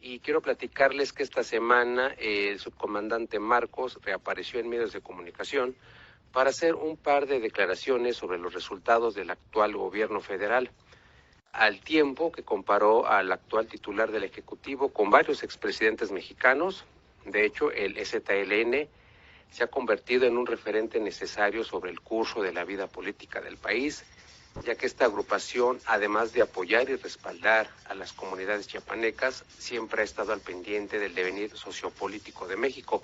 y quiero platicarles que esta semana el subcomandante Marcos reapareció en medios de comunicación para hacer un par de declaraciones sobre los resultados del actual gobierno federal, al tiempo que comparó al actual titular del Ejecutivo con varios expresidentes mexicanos. De hecho, el EZLN se ha convertido en un referente necesario sobre el curso de la vida política del país, ya que esta agrupación, además de apoyar y respaldar a las comunidades chiapanecas, siempre ha estado al pendiente del devenir sociopolítico de México.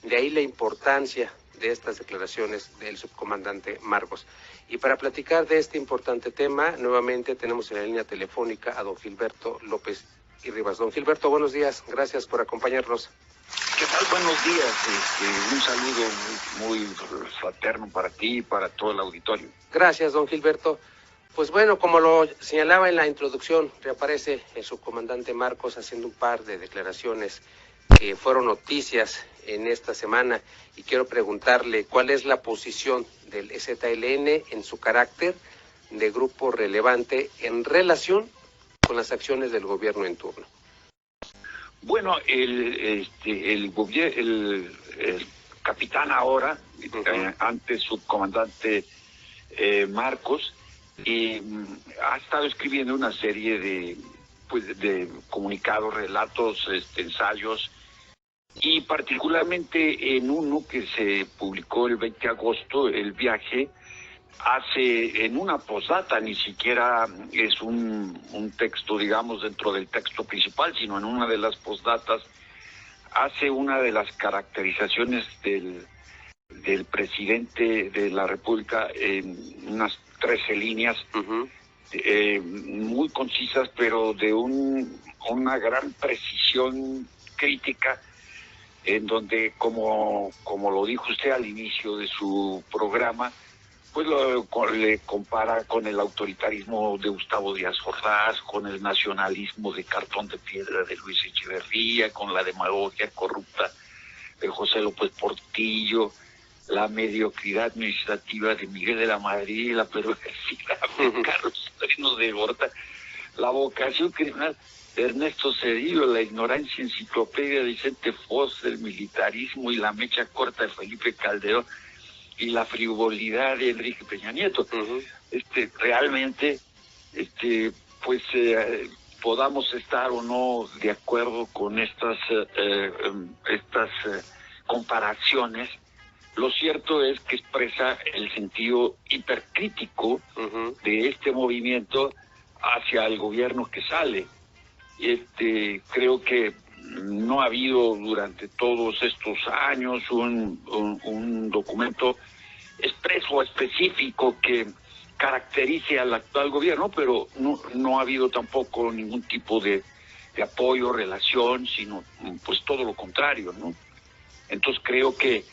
De ahí la importancia de estas declaraciones del subcomandante Marcos. Y para platicar de este importante tema, nuevamente tenemos en la línea telefónica a don Gilberto López y Rivas. Don Gilberto, buenos días, gracias por acompañarnos. ¿Qué tal? Buenos días. Un saludo muy fraterno para ti y para todo el auditorio. Gracias, don Gilberto. Pues bueno, como lo señalaba en la introducción, reaparece el subcomandante Marcos haciendo un par de declaraciones que fueron noticias en esta semana, y quiero preguntarle cuál es la posición del EZLN en su carácter de grupo relevante en relación con las acciones del gobierno en turno. Bueno, el capitán ahora, antes subcomandante Marcos, ha estado escribiendo una serie de comunicados, relatos, ensayos, y particularmente en uno que se publicó el 20 de agosto, El viaje, hace en una postdata, ni siquiera es un texto, digamos, dentro del texto principal, sino en una de las postdatas, hace una de las caracterizaciones del presidente de la República en unas 13 líneas, muy concisas, pero de una gran precisión crítica, en donde, como lo dijo usted al inicio de su programa, pues le compara con el autoritarismo de Gustavo Díaz Ordaz, con el nacionalismo de cartón de piedra de Luis Echeverría, con la demagogia corrupta de José López Portillo, la mediocridad administrativa de Miguel de la Madrid, la perversidad de Carlos Salinas de Gortari, la vocación criminal de Ernesto Zedillo, la ignorancia enciclopedia de Vicente Fox, el militarismo y la mecha corta de Felipe Calderón, y la frivolidad de Enrique Peña Nieto. Realmente, podamos estar o no de acuerdo con estas comparaciones, lo cierto es que expresa el sentido hipercrítico de este movimiento hacia el gobierno que sale. Creo que no ha habido durante todos estos años un documento expreso, específico, que caracterice al actual gobierno, pero no ha habido tampoco ningún tipo de apoyo, relación, sino pues todo lo contrario, ¿no? Entonces creo que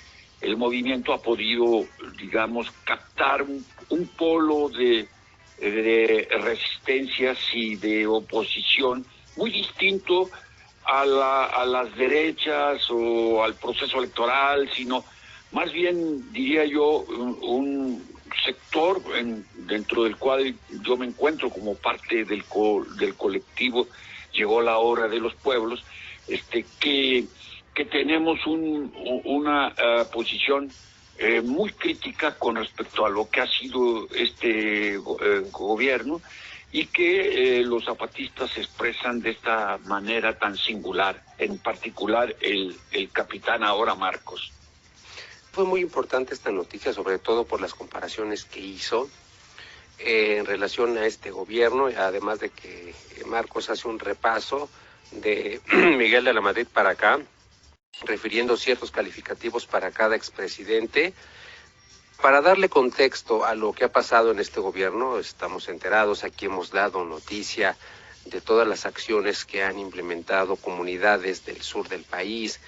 el movimiento ha podido, digamos, captar un polo de resistencias y de oposición muy distinto a las derechas o al proceso electoral, sino más bien, diría yo, un sector dentro del cual yo me encuentro como parte del colectivo Llegó la Hora de los Pueblos, que tenemos una posición muy crítica con respecto a lo que ha sido este gobierno, y que los zapatistas se expresan de esta manera tan singular, en particular el capitán ahora Marcos. Fue muy importante esta noticia, sobre todo por las comparaciones que hizo en relación a este gobierno, además de que Marcos hace un repaso de Miguel de la Madrid para acá, refiriendo ciertos calificativos para cada expresidente. Para darle contexto a lo que ha pasado en este gobierno, estamos enterados, aquí hemos dado noticia de todas las acciones que han implementado comunidades del sur del país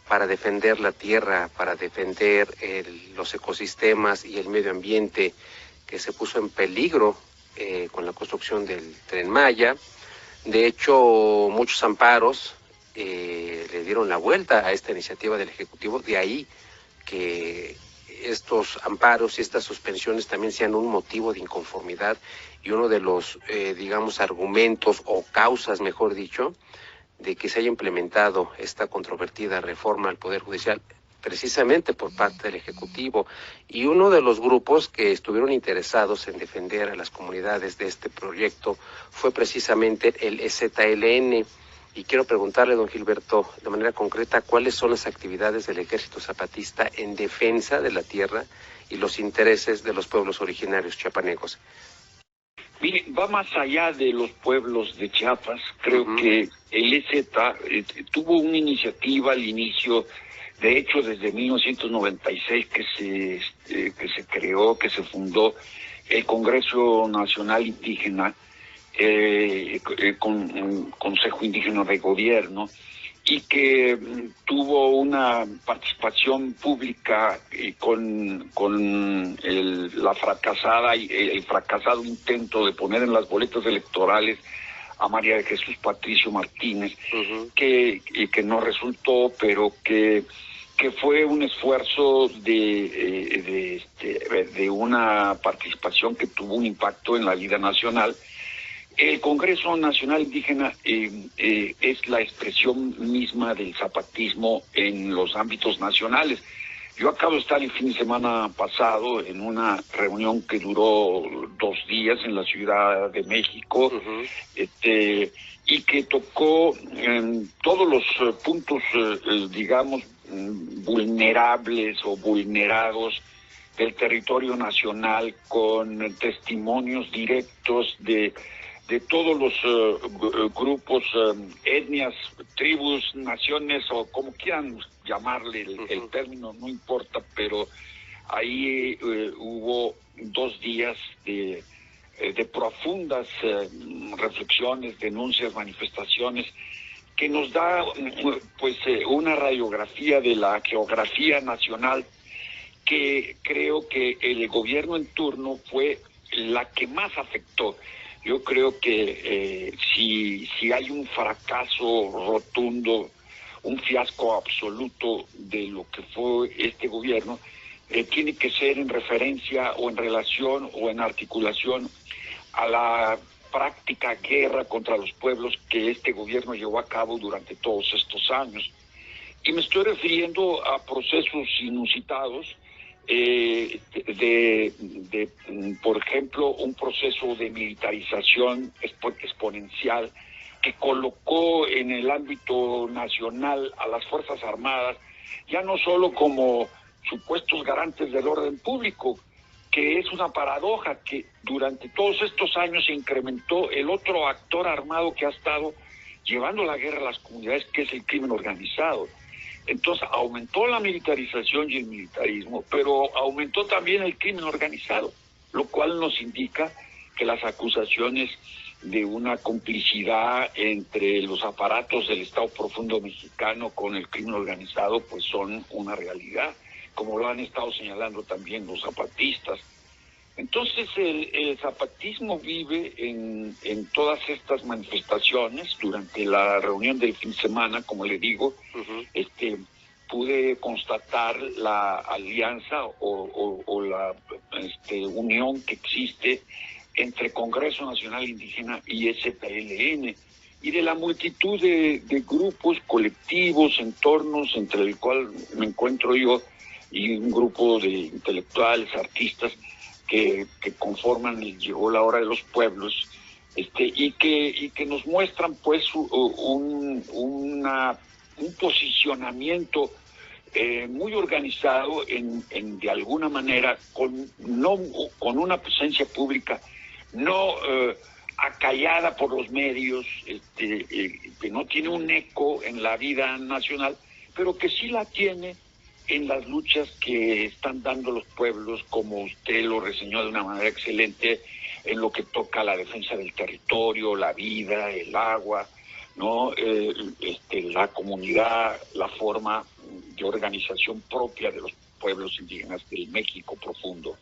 para defender la tierra, para defender los ecosistemas y el medio ambiente, que se puso en peligro con la construcción del Tren Maya. De hecho, muchos amparos le dieron la vuelta a esta iniciativa del Ejecutivo, de ahí que estos amparos y estas suspensiones también sean un motivo de inconformidad y uno de los, argumentos o causas, mejor dicho, de que se haya implementado esta controvertida reforma al Poder Judicial precisamente por parte del Ejecutivo, y uno de los grupos que estuvieron interesados en defender a las comunidades de este proyecto fue precisamente el EZLN. Y quiero preguntarle, don Gilberto, de manera concreta, ¿cuáles son las actividades del Ejército Zapatista en defensa de la tierra y los intereses de los pueblos originarios chiapanecos? Mire, va más allá de los pueblos de Chiapas. Creo que el EZ tuvo una iniciativa al inicio, de hecho desde 1996 que se creó, que se fundó el Congreso Nacional Indígena, con Consejo Indígena de Gobierno, y que tuvo una participación pública con el fracasado intento de poner en las boletas electorales a María de Jesús Patricio Martínez, que no resultó, pero que fue un esfuerzo de una participación que tuvo un impacto en la vida nacional. El Congreso Nacional Indígena es la expresión misma del zapatismo en los ámbitos nacionales. Yo acabo de estar el fin de semana pasado en una reunión que duró 2 días en la Ciudad de México, y que tocó todos los puntos, digamos, vulnerables o vulnerados del territorio nacional, con testimonios directos de todos los grupos, etnias, tribus, naciones, o como quieran llamarle el término, no importa, pero ahí hubo 2 días de profundas reflexiones, denuncias, manifestaciones, que nos da una radiografía de la geografía nacional, que creo que el gobierno en turno fue la que más afectó. Yo creo que si hay un fracaso rotundo, un fiasco absoluto de lo que fue este gobierno, tiene que ser en referencia o en relación o en articulación a la práctica guerra contra los pueblos que este gobierno llevó a cabo durante todos estos años. Y me estoy refiriendo a procesos inusitados, por ejemplo, un proceso de militarización exponencial que colocó en el ámbito nacional a las Fuerzas Armadas ya no solo como supuestos garantes del orden público, que es una paradoja que durante todos estos años se incrementó el otro actor armado que ha estado llevando la guerra a las comunidades, que es el crimen organizado. Entonces aumentó la militarización y el militarismo, pero aumentó también el crimen organizado, lo cual nos indica que las acusaciones de una complicidad entre los aparatos del Estado Profundo mexicano con el crimen organizado pues son una realidad, como lo han estado señalando también los zapatistas. Entonces el zapatismo vive en todas estas manifestaciones. Durante la reunión del fin de semana, como le digo, pude constatar la alianza o la unión que existe entre Congreso Nacional Indígena y EZLN, y de la multitud de grupos, colectivos, entornos, entre el cual me encuentro yo y un grupo de intelectuales, artistas, que conforman Llegó la Hora de los Pueblos, y que nos muestran pues un posicionamiento muy organizado de alguna manera, con una presencia pública no acallada por los medios, que no tiene un eco en la vida nacional, pero que sí la tiene en las luchas que están dando los pueblos, como usted lo reseñó de una manera excelente, en lo que toca a la defensa del territorio, la vida, el agua, ¿no? La comunidad, la forma de organización propia de los pueblos indígenas del México profundo.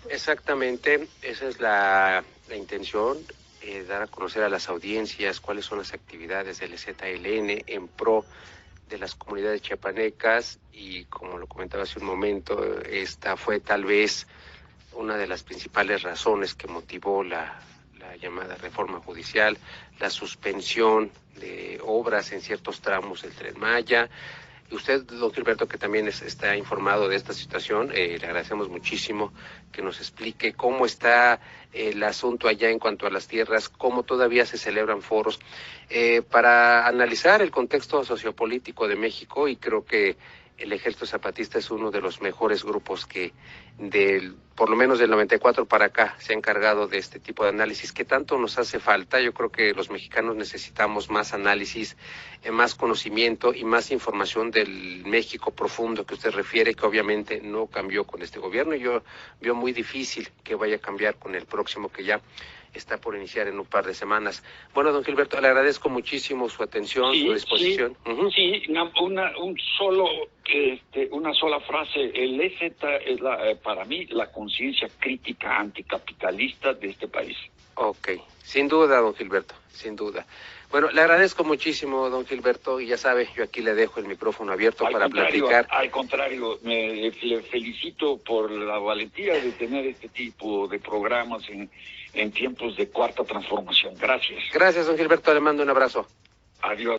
Exactamente, esa es la intención, dar a conocer a las audiencias cuáles son las actividades del EZLN en pro de las comunidades chiapanecas, y como lo comentaba hace un momento, esta fue tal vez una de las principales razones que motivó la la llamada reforma judicial, la suspensión de obras en ciertos tramos del Tren Maya. Y usted, don Gilberto, que también está informado de esta situación, le agradecemos muchísimo que nos explique cómo está el asunto allá en cuanto a las tierras, cómo todavía se celebran foros para analizar el contexto sociopolítico de México, y creo que el Ejército Zapatista es uno de los mejores grupos que por lo menos del 94 para acá se ha encargado de este tipo de análisis que tanto nos hace falta. Yo creo que los mexicanos necesitamos más análisis, más conocimiento y más información del México profundo que usted refiere, que obviamente no cambió con este gobierno, y yo veo muy difícil que vaya a cambiar con el próximo, que ya está por iniciar en un par de semanas. Bueno, don Gilberto, le agradezco muchísimo su atención, su disposición. Sí, una sola frase. El EZ es para mí la conciencia crítica anticapitalista de este país. Ok, sin duda, don Gilberto, sin duda. Bueno, le agradezco muchísimo, don Gilberto, y ya sabe, yo aquí le dejo el micrófono abierto para platicar. Al contrario, le felicito por la valentía de tener este tipo de programas en tiempos de cuarta transformación. Gracias. Gracias, don Gilberto, le mando un abrazo. Adiós.